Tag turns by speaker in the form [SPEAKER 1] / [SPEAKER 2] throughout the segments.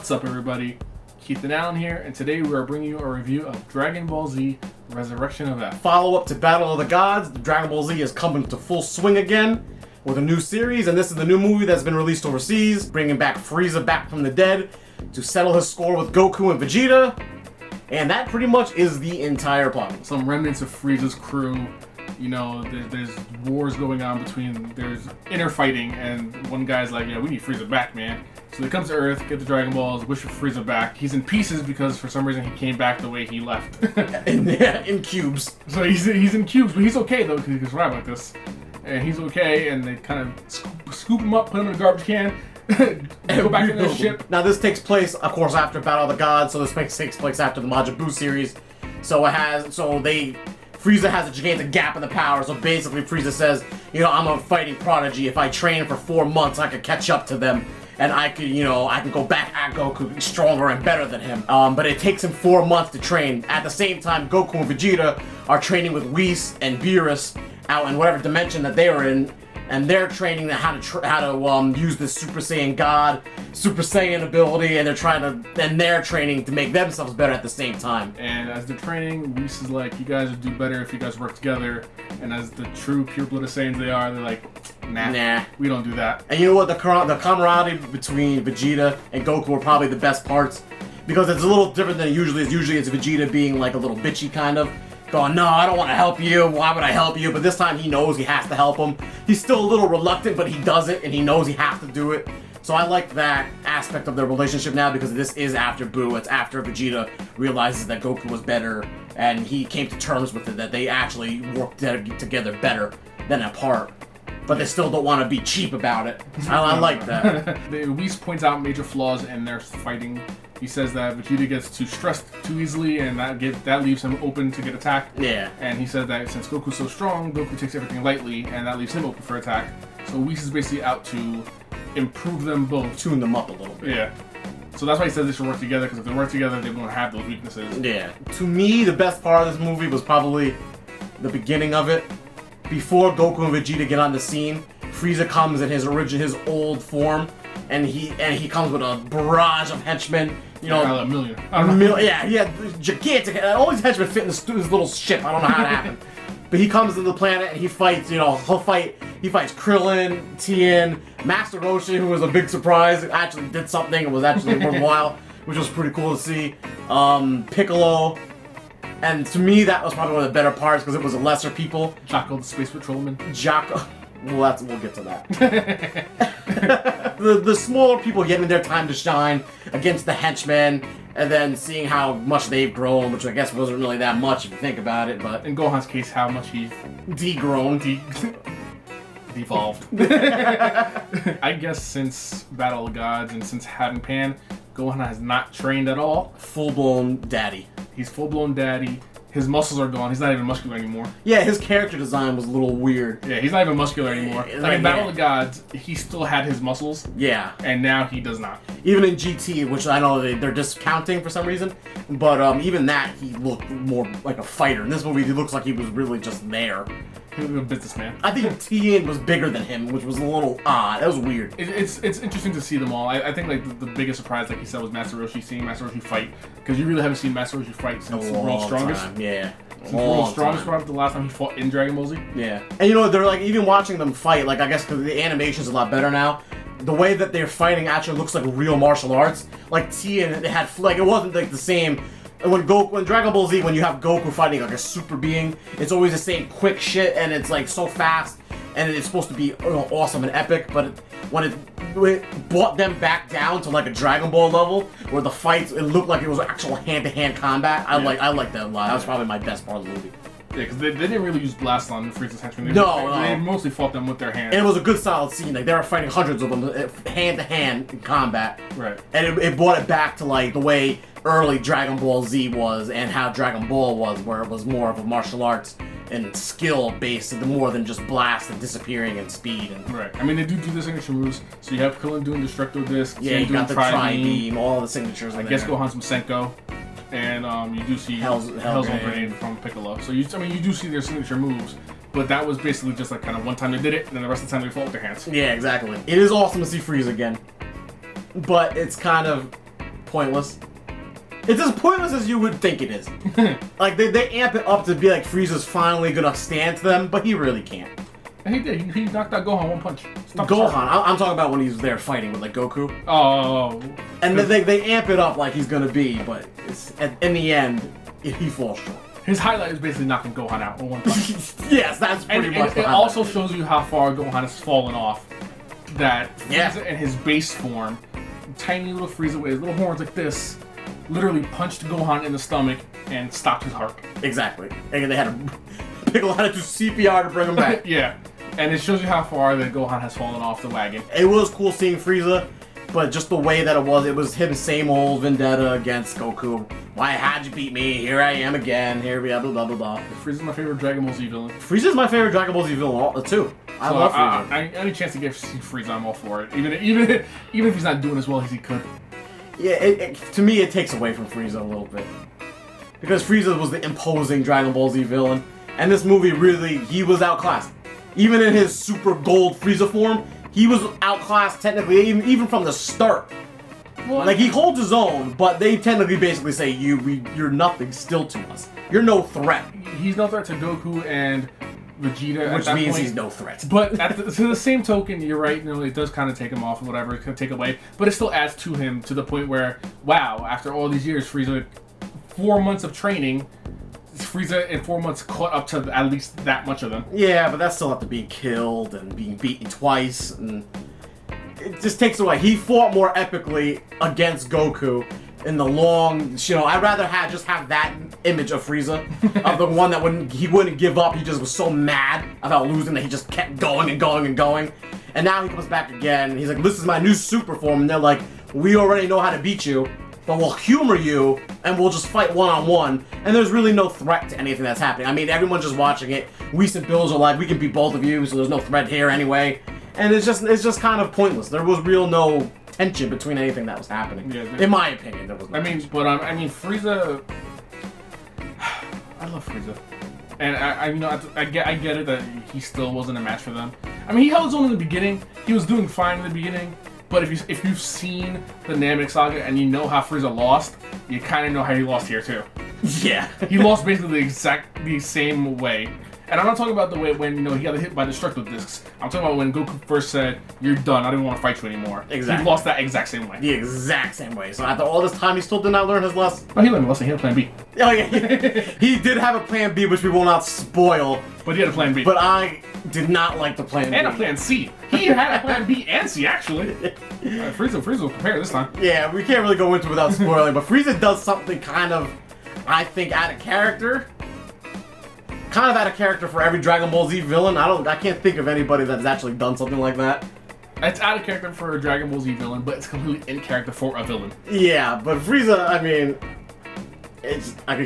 [SPEAKER 1] What's up, everybody? Keith and Allen here, and today we are bringing you a review of Dragon Ball Z Resurrection of F.
[SPEAKER 2] Follow-up to Battle of the Gods, Dragon Ball Z is coming to full swing again with a new series, and this is the new movie that's been released overseas, bringing back Frieza back from the dead to settle his score with Goku and Vegeta, and that pretty much is the entire plot.
[SPEAKER 1] Some remnants of Frieza's crew. You know, there's wars going on there's inner fighting, and one guy's like, yeah, we need Frieza back, man. So they come to Earth, get the Dragon Balls, wish for Frieza back. He's in pieces because for some reason he came back the way he left.
[SPEAKER 2] in cubes.
[SPEAKER 1] So he's in cubes, but he's okay though, because he can survive like this. And he's okay, and they kind of scoop him up, put him in a garbage can, go back in their ship.
[SPEAKER 2] Now this takes place, of course, after Battle of the Gods, so this takes place after the Majin Buu series. Frieza has a gigantic gap in the power, so basically Frieza says, you know, I'm a fighting prodigy. If I train for 4 months, I could catch up to them, and I could, you know, I can go back at Goku stronger and better than him. But it takes him 4 months to train. At the same time, Goku and Vegeta are training with Whis and Beerus out in whatever dimension that they were in, and they're training how to use this Super Saiyan God, Super Saiyan ability, and they're training to make themselves better at the same time.
[SPEAKER 1] And as they're training, Whis is like, you guys would do better if you guys work together. And as the true pure-blooded Saiyans they are, they're like, nah, we don't do that.
[SPEAKER 2] And you know what? The camaraderie between Vegeta and Goku are probably the best parts, because it's a little different than it usually is. Usually it's Vegeta being like a little bitchy kind of, going, no, I don't want to help you, why would I help you? But this time he knows he has to help him. He's still a little reluctant, but he does it, and he knows he has to do it. So I like that aspect of their relationship now, because this is after Buu. It's after Vegeta realizes that Goku was better, and he came to terms with it, that they actually work together better than apart. But they still don't want to be cheap about it. I like that.
[SPEAKER 1] Whis points out major flaws in their fighting. He says that Vegeta gets too stressed too easily, and that leaves him open to get attacked.
[SPEAKER 2] Yeah.
[SPEAKER 1] And he said that since Goku's so strong, Goku takes everything lightly, and that leaves him open for attack. So Whis is basically out to improve them both.
[SPEAKER 2] Tune them up a little bit.
[SPEAKER 1] Yeah. So that's why he says they should work together, because if they work together, they won't have those weaknesses.
[SPEAKER 2] Yeah. To me, the best part of this movie was probably the beginning of it. Before Goku and Vegeta get on the scene, Frieza comes in his old form, and he comes with a barrage of henchmen. You know,
[SPEAKER 1] a million. I don't know.
[SPEAKER 2] Yeah, he had gigantic. All these henchmen fit in his little ship. I don't know how it happened, but he comes to the planet and he fights. You know, He fights Krillin, Tien, Master Roshi, who was a big surprise. Actually, did something. It was actually worthwhile, which was pretty cool to see. Piccolo. And to me, that was probably one of the better parts, because it was lesser people.
[SPEAKER 1] Jocko, the space patrolman.
[SPEAKER 2] Jocko. We'll get to that. the smaller people getting their time to shine against the henchmen, and then seeing how much they've grown, which I guess wasn't really that much if you think about it, but...
[SPEAKER 1] In Gohan's case, how much he's...
[SPEAKER 2] Degrown.
[SPEAKER 1] Devolved. I guess since Battle of the Gods and since having Pan, Gohan has not trained at all.
[SPEAKER 2] Full-blown daddy.
[SPEAKER 1] He's full-blown daddy. His muscles are gone. He's not even muscular anymore.
[SPEAKER 2] Yeah, his character design was a little weird.
[SPEAKER 1] Yeah, he's not even muscular anymore. Like in Battle of the Gods, he still had his muscles.
[SPEAKER 2] Yeah.
[SPEAKER 1] And now he does not.
[SPEAKER 2] Even in GT, which I know they're discounting for some reason, but even that, he looked more like a fighter. In this movie, he looks like he was really just there.
[SPEAKER 1] He was a businessman.
[SPEAKER 2] I think Tien was bigger than him, which was a little odd. That was weird.
[SPEAKER 1] It's interesting to see them all. I think like the biggest surprise, like you said, was Master Roshi, seeing Master Roshi fight, because you really haven't seen Master Roshi fight since World's Strongest.
[SPEAKER 2] Yeah.
[SPEAKER 1] Since World's Strongest, probably the last time he fought in Dragon Ball Z.
[SPEAKER 2] Yeah. And you know, they're like, even watching them fight, like I guess because the animation's a lot better now. The way that they're fighting actually looks like real martial arts. Like Tien, it had like it wasn't like the same. When Dragon Ball Z, when you have Goku fighting like a super being, it's always the same quick shit, and it's like so fast, and it's supposed to be awesome and epic. But when it brought them back down to like a Dragon Ball level, where the fights, it looked like it was actual hand-to-hand combat. I like that a lot. That was probably my best part of the movie.
[SPEAKER 1] Yeah, because they didn't really use Blast on Frieza's henchmen. They mostly fought them with their hands.
[SPEAKER 2] And it was a good solid scene. Like, they were fighting hundreds of them hand-to-hand in combat.
[SPEAKER 1] Right.
[SPEAKER 2] And it brought it back to, like, the way early Dragon Ball Z was and how Dragon Ball was, where it was more of a martial arts and skill-based, more than just blast and disappearing and speed.
[SPEAKER 1] Right. I mean, they do the signature moves. So you have Krillin doing Destructo Disc.
[SPEAKER 2] Yeah, you got the Tri-Beam, all the signatures
[SPEAKER 1] I guess Gohan's Masenko. And you do see Hell's Grenade from Piccolo. So you do see their signature moves, but that was basically just like kind of one time they did it, and then the rest of the time they fought with their hands.
[SPEAKER 2] Yeah, exactly. It is awesome to see Frieza again, but it's kind of pointless. It's as pointless as you would think it is. Like, they amp it up to be like Frieza's finally gonna stand to them, but he really can't.
[SPEAKER 1] And he did. He knocked out Gohan one punch.
[SPEAKER 2] Gohan. I'm talking about when he's there fighting with like Goku.
[SPEAKER 1] Oh.
[SPEAKER 2] And they amp it up like he's gonna be, but in the end, he falls short.
[SPEAKER 1] His highlight is basically knocking Gohan out with one punch.
[SPEAKER 2] Yes, that's pretty much.
[SPEAKER 1] And it also shows you how far Gohan has fallen off. That Frieza in his base form, tiny little Frieza with his little horns like this, literally punched Gohan in the stomach and stopped his heart.
[SPEAKER 2] Exactly. And they had to Piccolo had to do CPR to bring him back.
[SPEAKER 1] Yeah. And it shows you how far that Gohan has fallen off the wagon.
[SPEAKER 2] It was cool seeing Frieza, but just the way that it was him same old vendetta against Goku. Why had you beat me? Here I am again. Here we are, blah, blah, blah, blah.
[SPEAKER 1] Frieza's my favorite Dragon Ball Z villain.
[SPEAKER 2] Frieza's my favorite Dragon Ball Z villain, too. I love Frieza.
[SPEAKER 1] Any chance to get Frieza, I'm all for it. Even if he's not doing as well as he could.
[SPEAKER 2] Yeah, to me, it takes away from Frieza a little bit. Because Frieza was the imposing Dragon Ball Z villain. And this movie, really, he was outclassed. Even in his super gold Frieza form, he was outclassed technically, even from the start. Well, like, he holds his own, but they technically basically say, you're nothing still to us. You're no threat.
[SPEAKER 1] He's no threat to Goku and Vegeta.
[SPEAKER 2] Which means he's no threat.
[SPEAKER 1] But to the same token, you're right, it does kind of take him off or whatever, it can take away. But it still adds to him to the point where, wow, after all these years, Frieza, 4 months of training, Frieza in 4 months caught up to at least that much of them. Yeah,
[SPEAKER 2] but that's still after being killed and being beaten twice, and it just takes away. He fought more epically against Goku in the long, I'd rather just have that image of Frieza, of the one that he wouldn't give up. He just was so mad about losing that he just kept going and going and going. And now he comes back again, and he's like, this is my new super form, and they're like, we already know how to beat you, but we'll humor you, and we'll just fight one-on-one, and there's really no threat to anything that's happening. I mean, everyone's just watching it. Whis and Bills are like, we can beat both of you, so there's no threat here anyway. And it's just kind of pointless. There was no tension between anything that was happening. Yeah, in my opinion, there was no tension.
[SPEAKER 1] Frieza... I love Frieza. And I get it that he still wasn't a match for them. I mean, he held his own in the beginning. He was doing fine in the beginning. But if you've seen the Namek Saga and you know how Frieza lost, you kind of know how he lost here too.
[SPEAKER 2] Yeah.
[SPEAKER 1] He lost basically the same way. And I'm not talking about the way when he got hit by destructive discs. I'm talking about when Goku first said, "You're done. I don't want to fight you anymore."
[SPEAKER 2] Exactly.
[SPEAKER 1] He lost that exact same way.
[SPEAKER 2] The exact same way. So after all this time, he still did not learn his lesson.
[SPEAKER 1] No, he learned a lesson. He had a plan B.
[SPEAKER 2] Oh yeah. He did have a plan B, which we will not spoil.
[SPEAKER 1] But he had a plan B.
[SPEAKER 2] But I did not like the plan B.
[SPEAKER 1] And a plan C. He had a plan B and C, actually. Frieza will prepare this time.
[SPEAKER 2] Yeah, we can't really go into it without spoiling, but Frieza does something kind of, I think, out of character. Kind of out of character for every Dragon Ball Z villain. I can't think of anybody that's actually done something like that.
[SPEAKER 1] It's out of character for a Dragon Ball Z villain, but it's completely in character for a villain.
[SPEAKER 2] Yeah, but Frieza, I mean,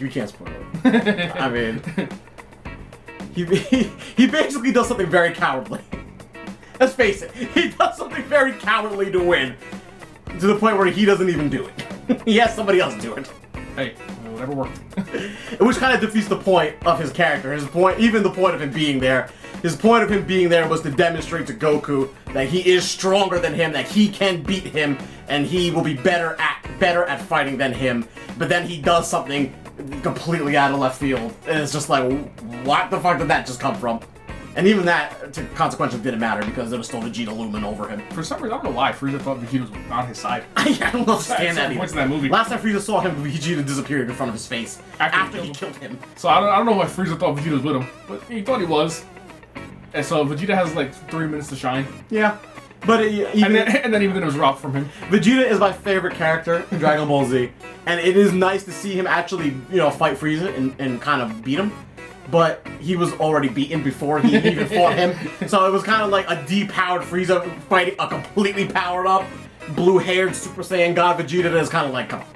[SPEAKER 2] we can't spoil it. I mean, he basically does something very cowardly. Let's face it, he does something very cowardly to win, to the point where he doesn't even do it. He has somebody else do it.
[SPEAKER 1] Hey, whatever worked.
[SPEAKER 2] Which kind of defeats the point of his character. Even the point of him being there. His point of him being there was to demonstrate to Goku that he is stronger than him, that he can beat him, and he will be better at fighting than him. But then he does something completely out of left field, and it's just like, what the fuck did that just come from? And even that, consequentially, didn't matter because there was still Vegeta looming over him.
[SPEAKER 1] For some reason, I don't know why Frieza thought Vegeta was on his side.
[SPEAKER 2] I don't understand that either.
[SPEAKER 1] Points in that movie.
[SPEAKER 2] Last time Frieza saw him, Vegeta disappeared in front of his face after he killed him.
[SPEAKER 1] So I don't know why Frieza thought Vegeta was with him, but he thought he was. And so Vegeta has like 3 minutes to shine.
[SPEAKER 2] Yeah. But
[SPEAKER 1] and then even then it was robbed from him.
[SPEAKER 2] Vegeta is my favorite character in Dragon Ball Z, and it is nice to see him actually, fight Frieza and kind of beat him. But he was already beaten before he even fought him, so it was kind of like a depowered Frieza fighting a completely powered up, blue-haired Super Saiyan God Vegeta that is kind of like, come on.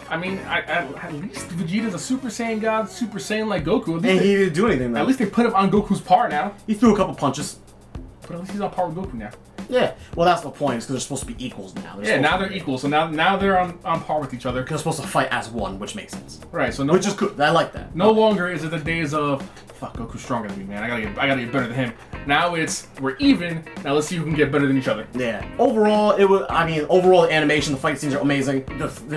[SPEAKER 1] I mean, at least Vegeta's a Super Saiyan God, Super Saiyan like Goku.
[SPEAKER 2] And he didn't do anything though.
[SPEAKER 1] At least they put him on Goku's par now.
[SPEAKER 2] He threw a couple punches.
[SPEAKER 1] But at least he's on par with Goku now.
[SPEAKER 2] Yeah, well that's the point, is because they're supposed to be equals now.
[SPEAKER 1] Now they're equal, so now they're on par with each other.
[SPEAKER 2] Because they're supposed to fight as one, which makes sense.
[SPEAKER 1] Right, so
[SPEAKER 2] which is good, I like that.
[SPEAKER 1] No longer is it the days of, fuck, Goku's stronger than me, man, I gotta get better than him. Now we're even. Now let's see who can get better than each other.
[SPEAKER 2] Yeah. Overall, overall the animation, the fight scenes are amazing.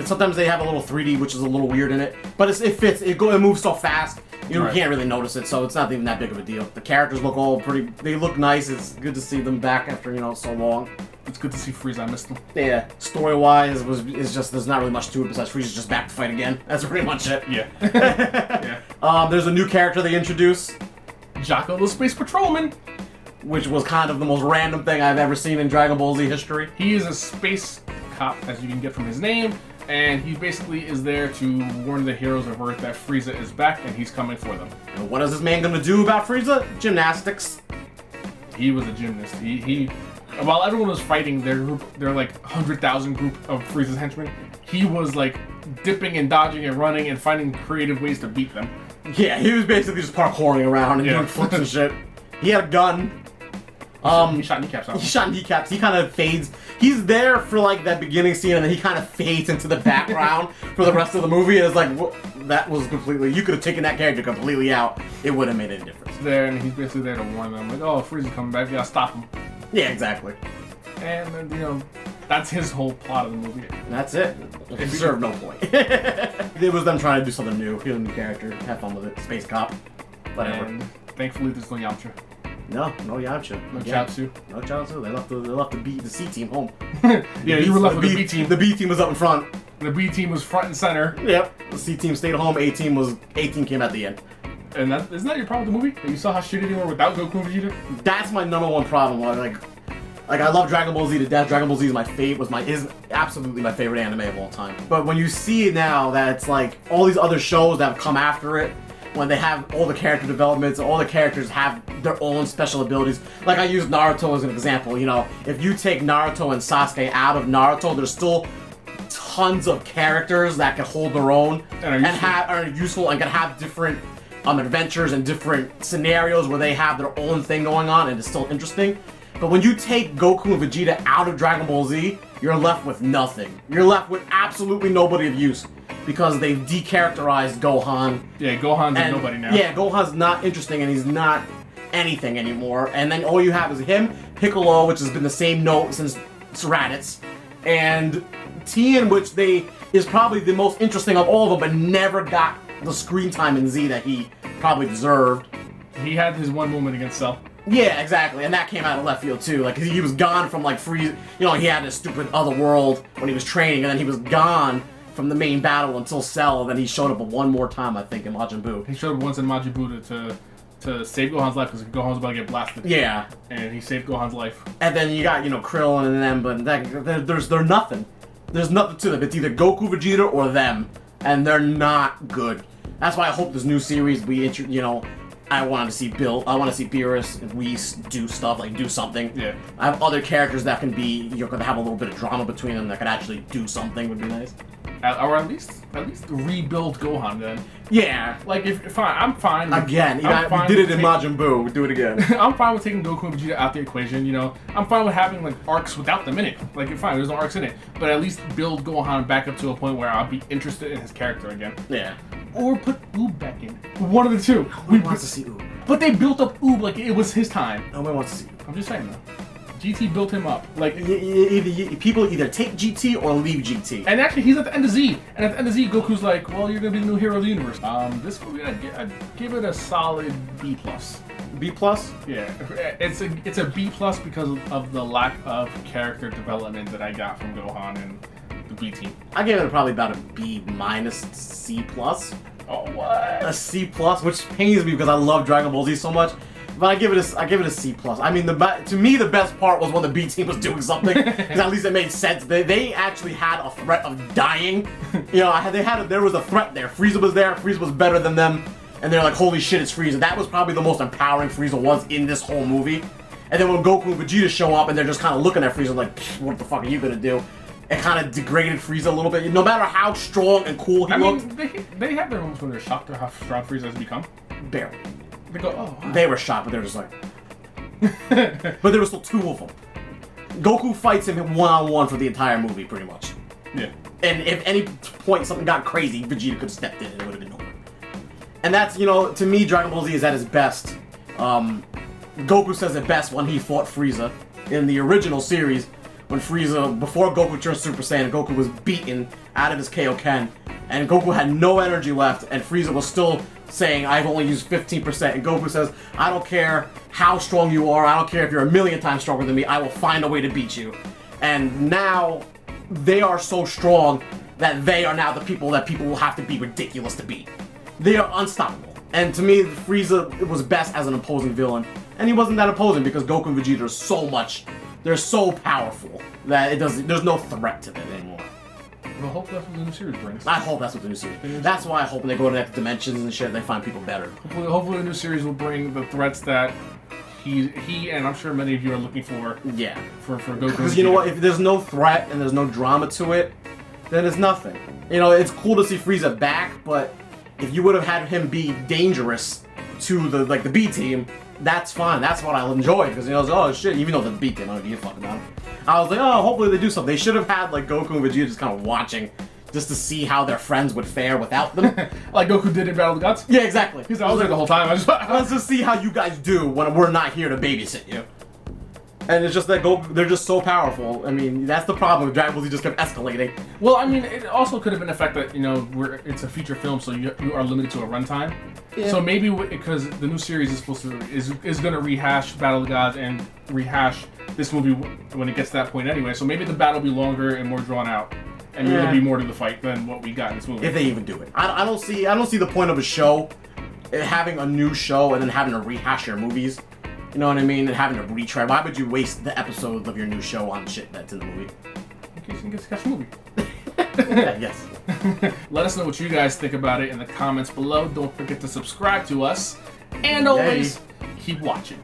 [SPEAKER 2] Sometimes they have a little 3D, which is a little weird in it, but it fits. It moves so fast. You can't really notice it, so it's not even that big of a deal. The characters look all pretty. They look nice. It's good to see them back after so long.
[SPEAKER 1] It's good to see Frieza. I missed him.
[SPEAKER 2] Yeah. Story-wise, is just there's not really much to it besides Frieza's just back to fight again. That's pretty much it.
[SPEAKER 1] Yeah. Yeah.
[SPEAKER 2] There's a new character they introduced,
[SPEAKER 1] Jocko the Space Patrolman,
[SPEAKER 2] which was kind of the most random thing I've ever seen in Dragon Ball Z history.
[SPEAKER 1] He is a space cop, as you can get from his name. And he basically is there to warn the heroes of Earth that Frieza is back and he's coming for them.
[SPEAKER 2] And what is this man gonna do about Frieza? Gymnastics.
[SPEAKER 1] He was a gymnast. He while everyone was fighting their like 100,000 group of Frieza's henchmen, he was like dipping and dodging and running and finding creative ways to beat them.
[SPEAKER 2] Yeah, he was basically just parkouring around and doing flips and shit. He had a gun.
[SPEAKER 1] He shot kneecaps out.
[SPEAKER 2] He shot kneecaps. He kind of fades. He's there for like that beginning scene, and then he kind of fades into the background for the rest of the movie. And it's like, that was completely. You could have taken that character completely out. It wouldn't have made any difference.
[SPEAKER 1] There, and he's basically there to warn them, like, oh, Frieza's coming back. You gotta stop him.
[SPEAKER 2] Yeah, exactly.
[SPEAKER 1] And then that's his whole plot of the movie.
[SPEAKER 2] That's it. It served no point. It was them trying to do something new. Here's a new character. Have fun with it. Space cop. Whatever.
[SPEAKER 1] And thankfully, there's no Yamcha.
[SPEAKER 2] No Yamcha.
[SPEAKER 1] No Chaozu.
[SPEAKER 2] No Chaozu. They left the C team home.
[SPEAKER 1] Yeah, you were left with the B team.
[SPEAKER 2] The B team was up in front.
[SPEAKER 1] The B team was front and center.
[SPEAKER 2] Yep. The C team stayed home. A team came at the end.
[SPEAKER 1] And isn't that your problem with the movie? That you saw how shitty they were without Goku and Vegeta?
[SPEAKER 2] That's my number one problem. Like I love Dragon Ball Z to death. Dragon Ball Z is absolutely my favorite anime of all time. But when you see it now that it's like all these other shows that have come after it, when they have all the character developments, all the characters have their own special abilities. Like I use Naruto as an example. If you take Naruto and Sasuke out of Naruto, there's still tons of characters that can hold their own and are useful and can have different adventures and different scenarios where they have their own thing going on and it's still interesting. But when you take Goku and Vegeta out of Dragon Ball Z, you're left with nothing. You're left with absolutely nobody of use because they've decharacterized Gohan.
[SPEAKER 1] Yeah, Gohan's a nobody now.
[SPEAKER 2] Yeah, Gohan's not interesting and he's not anything anymore. And then all you have is him, Piccolo, which has been the same note since Raditz, and Tien, which is probably the most interesting of all of them, but never got the screen time in Z that he probably deserved.
[SPEAKER 1] He had his one moment against Cell.
[SPEAKER 2] Yeah, exactly, and that came out of left field too. Like he was gone from like Frieza. He had this stupid other world when he was training, and then he was gone from the main battle until Cell. And then he showed up one more time, I think, in Majin Buu.
[SPEAKER 1] He showed up once in Majin Buu to save Gohan's life because Gohan was about to get blasted.
[SPEAKER 2] Yeah,
[SPEAKER 1] and he saved Gohan's life.
[SPEAKER 2] And then you got Krillin and them, but they're nothing. There's nothing to them. It's either Goku, Vegeta, or them, and they're not good. That's why I hope this new series I want to see Beerus and Whis do stuff, do something.
[SPEAKER 1] Yeah. I
[SPEAKER 2] have other characters that can be, gonna have a little bit of drama between them that could actually do something would be nice.
[SPEAKER 1] Or at least rebuild Gohan then.
[SPEAKER 2] Yeah.
[SPEAKER 1] I'm fine.
[SPEAKER 2] Again, we did it in Majin Buu. We do it again.
[SPEAKER 1] I'm fine with taking Goku and Vegeta out the equation. I'm fine with having arcs without them in it. Fine, there's no arcs in it, but at least build Gohan back up to a point where I'll be interested in his character again.
[SPEAKER 2] Yeah.
[SPEAKER 1] Or put Oob back in. One of the two.
[SPEAKER 2] Nobody wants to see Oob.
[SPEAKER 1] But they built up Oob like it was his time.
[SPEAKER 2] Nobody wants to see Oob.
[SPEAKER 1] I'm just saying though. GT built him up.
[SPEAKER 2] People either take GT or leave GT.
[SPEAKER 1] And actually, he's at the end of Z. And at the end of Z, Goku's like, well, you're going to be the new hero of the universe. This movie, I'd give it a solid B+.
[SPEAKER 2] B+?
[SPEAKER 1] Yeah. It's a B+ because of the lack of character development that I got from Gohan and the B team.
[SPEAKER 2] I give it probably about a B- C+.
[SPEAKER 1] Oh, what?
[SPEAKER 2] A C+, which pains me because I love Dragon Ball Z so much. But I give it a C+. I mean, to me, the best part was when the B team was doing something, because at least it made sense. They actually had a threat of dying. There was a threat there. Frieza was there. Frieza was better than them, and they're like, holy shit, it's Frieza. That was probably the most empowering Frieza was in this whole movie. And then when Goku and Vegeta show up, and they're just kind of looking at Frieza like, what the fuck are you gonna do? It kind of degraded Frieza a little bit. No matter how strong and cool he looked.
[SPEAKER 1] They have their moments when they're shocked at how strong Frieza has become.
[SPEAKER 2] Barely.
[SPEAKER 1] They go, oh. Wow.
[SPEAKER 2] They were shocked, but they were just like. But there were still two of them. Goku fights him one-on-one for the entire movie, pretty much.
[SPEAKER 1] Yeah.
[SPEAKER 2] And if any point something got crazy, Vegeta could have stepped in and it would have been over. And that's, to me, Dragon Ball Z is at its best. Goku says it best when he fought Frieza in the original series. When Frieza, before Goku turned Super Saiyan, Goku was beaten out of his Kaioken, and Goku had no energy left, and Frieza was still saying, I've only used 15%, and Goku says, I don't care how strong you are, I don't care if you're a million times stronger than me, I will find a way to beat you. And now, they are so strong that they are now the people that people will have to be ridiculous to beat. They are unstoppable. And to me, Frieza was best as an opposing villain, and he wasn't that opposing because Goku and Vegeta are so much, they're so powerful that there's no threat to them anymore.
[SPEAKER 1] Well, hopefully that's what the new series brings.
[SPEAKER 2] I hope that's what the new series brings. That's why I hope when they go to next dimensions and shit, they find people better.
[SPEAKER 1] Hopefully the new series will bring the threats that he and I'm sure many of you are looking for.
[SPEAKER 2] Yeah.
[SPEAKER 1] For Goku.
[SPEAKER 2] Because you know what? If there's no threat and there's no drama to it, then it's nothing. You know, it's cool to see Frieza back, but if you would have had him be dangerous to the B team, that's fine. That's what I'll enjoy because oh shit, even though the B team, I don't give a fuck about him. I was like, oh, hopefully they do something. They should have had like Goku and Vegeta just kind of watching, just to see how their friends would fare without them.
[SPEAKER 1] Like Goku did in Battle of the Gods?
[SPEAKER 2] Yeah, exactly.
[SPEAKER 1] Because I was there the whole time.
[SPEAKER 2] Let's just see how you guys do when we're not here to babysit you. And it's just that they're just so powerful. I mean, that's the problem with Dragon Ball Z just kept escalating.
[SPEAKER 1] Well, I mean, it also could have been the fact that, it's a feature film, so you are limited to a runtime. Yeah. So maybe because the new series is supposed to is going to rehash Battle of the Gods and rehash this movie when it gets to that point anyway. So maybe the battle will be longer and more drawn out, and there'll be more to the fight than what we got in this movie.
[SPEAKER 2] If they even do it, I don't see the point of a show, having a new show and then having to rehash your movies. You know what I mean? And having to retry. Why would you waste the episodes of your new show on shit that's in the movie?
[SPEAKER 1] In case you can get to catch the movie.
[SPEAKER 2] Yeah, yes.
[SPEAKER 1] Let us know what you guys think about it in the comments below. Don't forget to subscribe to us. And always, keep watching.